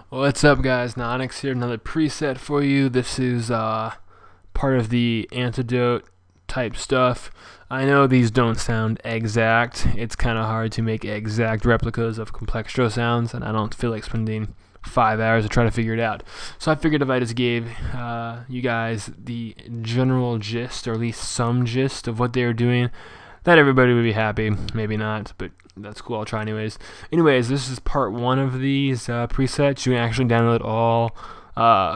What's up, guys? Nyonyxx here, another preset for you. This is part of the Antidote type stuff. I know these don't sound exact. It's kind of hard to make exact replicas of complextro sounds, and I don't feel like spending 5 hours to try to figure it out. So I figured if I just gave you guys the general gist, or at least some gist of what they were doing, that everybody would be happy. Maybe not, but that's cool. I'll try anyways. Anyways, this is part 1 of these presets. You can actually download all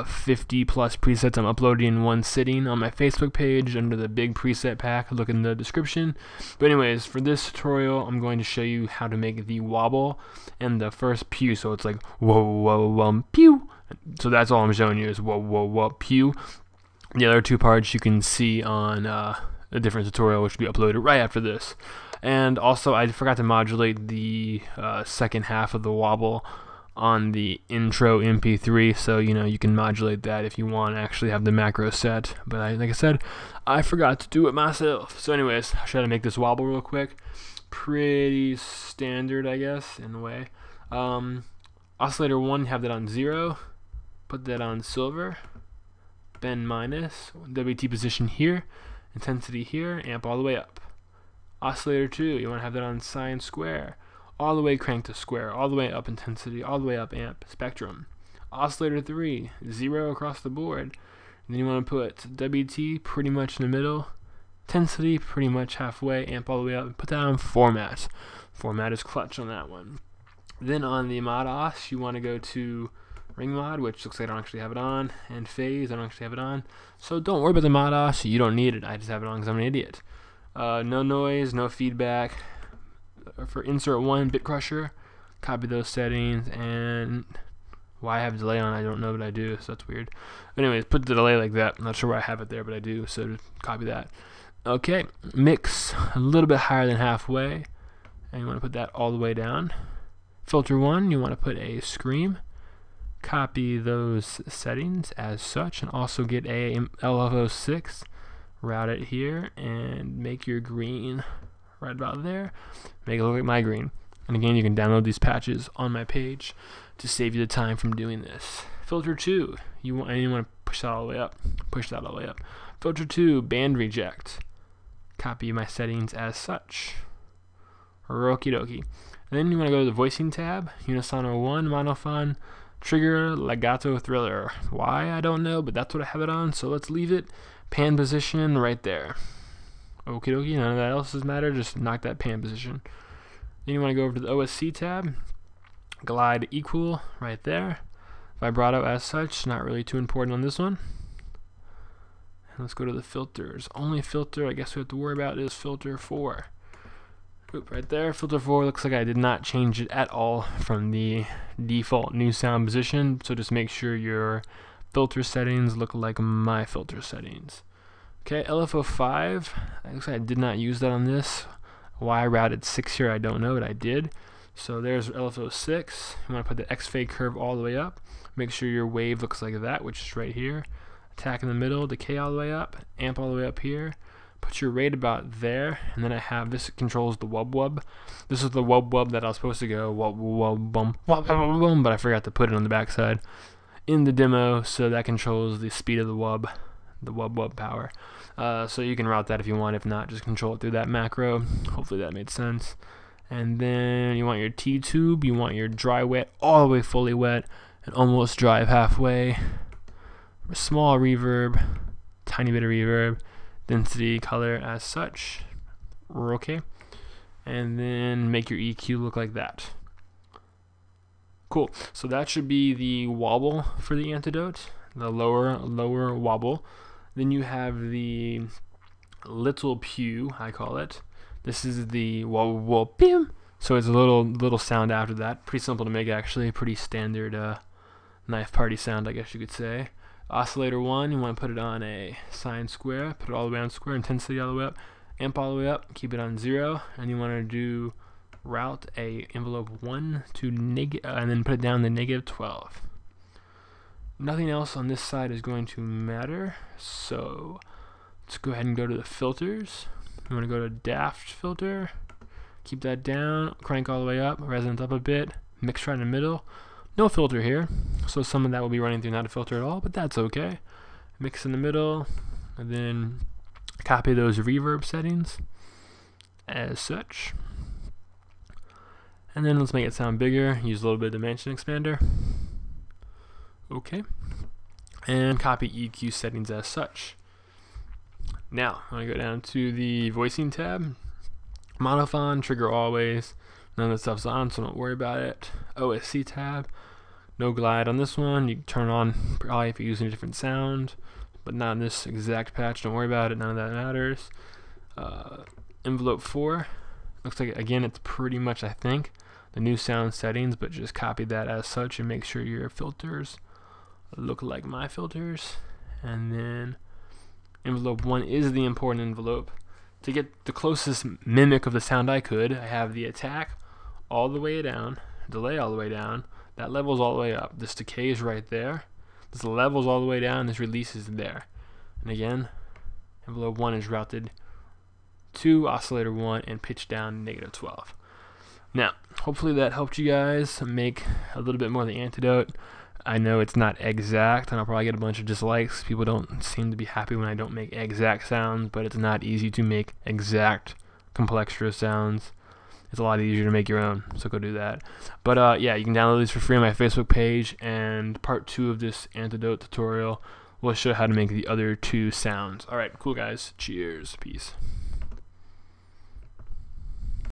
50 plus presets I'm uploading in one sitting on my Facebook page under the big preset pack. Look in the description. But anyways, for this tutorial, I'm going to show you how to make the wobble and the first pew. So it's like whoa, whoa, whoa, pew. So that's all I'm showing you is whoa, whoa, whoa, pew. The other 2 parts you can see on a different tutorial, which will be uploaded right after this. And also, I forgot to modulate the second half of the wobble on the intro MP3, so you can modulate that if you want to actually have the macro set. But like I said, I forgot to do it myself. So anyways, I'll try to make this wobble real quick. Pretty standard, I guess, in a way. Oscillator 1, have that on 0. Put that on silver. Bend minus. WT position here. Intensity here. Amp all the way up. Oscillator 2, you want to have that on sine square. All the way crank to square. All the way up intensity. All the way up amp. Spectrum. Oscillator 3, 0 across the board. And then you want to put WT pretty much in the middle. Intensity pretty much halfway. Amp all the way up. Put that on format. Format is clutch on that one. Then on the mod os, you want to go to ring mod, which looks like I don't actually have it on, and phase, I don't actually have it on. So don't worry about the mod os, you don't need it. I just have it on because I'm an idiot. No noise, no feedback. For insert 1, bit crusher, copy those settings, and why I have delay on, I don't know, but I do, so that's weird. But anyways, put the delay like that. I'm not sure why I have it there, but I do, so copy that. Okay, mix a little bit higher than halfway, and you want to put that all the way down. Filter 1, you want to put a scream. Copy those settings as such, and also get a LFO6, route it here, and make your green right about there. Make it look like my green. And again, you can download these patches on my page to save you the time from doing this. Filter 2, you want to push that all the way up. Push that all the way up. Filter 2, band reject. Copy my settings as such. Okie dokie. And then you want to go to the voicing tab. Unisono 1, monophone. Trigger, legato, thriller. Why, I don't know, but that's what I have it on, so let's leave it. Pan position right there. Okie dokie, none of that else does matter, just knock that pan position. Then you want to go over to the OSC tab. Glide equal right there. Vibrato as such, not really too important on this one. And let's go to the filters. Only filter I guess we have to worry about is filter 4. Oop, right there, filter 4 looks like I did not change it at all from the default new sound position, so just make sure your filter settings look like my filter settings. Okay, LFO 5, looks like I did not use that on this. Why I routed 6 here, I don't know, but I did. So there's LFO 6. You want to put the X fade curve all the way up. Make sure your wave looks like that, which is right here. Attack in the middle, decay all the way up, amp all the way up here. Put your rate about there, and then I have this controls the wub wub. This is the wub wub that I was supposed to go wub wub bum wub bum, but I forgot to put it on the backside in the demo, so that controls the speed of the wub wub power. So you can route that if you want. If not, just control it through that macro. Hopefully that made sense. And then you want your T tube. You want your dry wet all the way fully wet, and almost dry halfway. Small reverb, tiny bit of reverb. Density, color as such. Okay. And then make your EQ look like that. Cool. So that should be the wobble for the Antidote, the lower wobble. Then you have the little pew, I call it. This is the wobble pew. So it's a little sound after that. Pretty simple to make, actually. Pretty standard knife party sound, I guess you could say. Oscillator 1, you want to put it on a sine square, put it all the way on square, intensity all the way up, amp all the way up, keep it on 0, and you want to do route a envelope 1 to and then put it down to -12. nothing else on this side is going to matter. So let's go ahead and go to the filters. I'm going to go to daft filter, keep that down, crank all the way up, resonance up a bit, mix right in the middle. No filter here, so some of that will be running through not a filter at all, but that's okay. Mix in the middle, and then copy those reverb settings as such. And then let's make it sound bigger, use a little bit of dimension expander. Okay. And copy EQ settings as such. Now, I'm going to go down to the voicing tab. Monophone, trigger always. None of the stuff's on, so don't worry about it. OSC tab. No glide on this one. You can turn on probably if you're using a different sound, but not in this exact patch. Don't worry about it. None of that matters. Envelope 4. Looks like, again, it's pretty much, I think, the new sound settings, but just copy that as such and make sure your filters look like my filters. And then envelope 1 is the important envelope. To get the closest mimic of the sound I could, I have the attack all the way down, delay all the way down, that level's all the way up, this decay is right there, this level's all the way down, this release is there. And again, envelope 1 is routed to oscillator 1 and pitch down -12. Now, hopefully that helped you guys make a little bit more of the Antidote. I know it's not exact, and I'll probably get a bunch of dislikes. People don't seem to be happy when I don't make exact sounds, but it's not easy to make exact complextro sounds. It's a lot easier to make your own, so go do that. But yeah, you can download these for free on my Facebook page, and part 2 of this Antidote tutorial will show how to make the other 2 sounds. Alright, cool guys. Cheers. Peace.